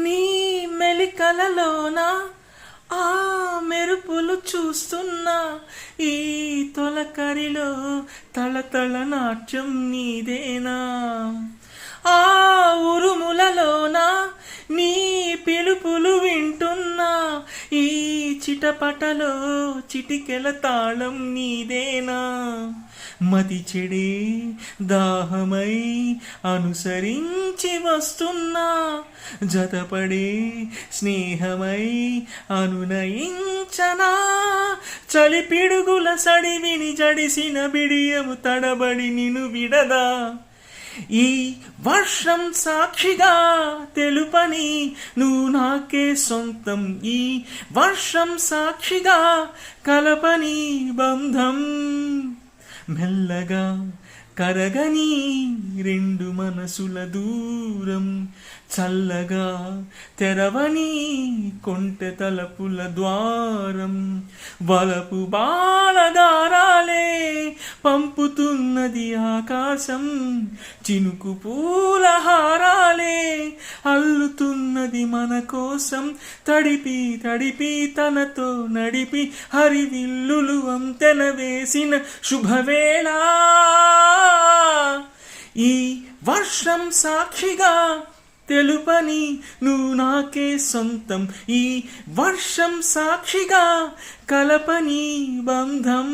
నీ మెలికలలోన ఆ మెరుపులు చూస్తున్నా, ఈ తొలకరిలో తళతళ నాట్యం నీదేనా. ఆ ఉరుములలోన నీ పిలుపులు వింటున్నా, ఈ చిటపటలో చిటికెల తాళం నీదేనా. మతి చెడే దాహమై అనుసరించి వస్తున్నా, జతపడే స్నేహమై అనునయించనా. చలిపిడుగుల సడివిని జడిసిన బిడియము తడబడి నిను విడదా. ఈ వర్షం సాక్షిగా తెలుపని నువ్వు నాకే సొంతం, ఈ వర్షం సాక్షిగా కలపని బంధం. మెల్లగా కరగని రెండు మనసుల దూరం, చల్లగా తెరవని కొంటె తలపుల ద్వారం. వలపు బాలగారాలే పంపుతున్నది ఆకాశం, చినుకు పూలహారాలే అల్లుతున్నది మన కోసం. తడిపి తడిపి తనతో నడిపి హరివిల్లులు వంతెన వేసిన శుభవేళ. ఈ వర్షం సాక్షిగా తెలుపని నువ్వు నాకే సొంతం, ఈ వర్షం సాక్షిగా కలపని బంధం.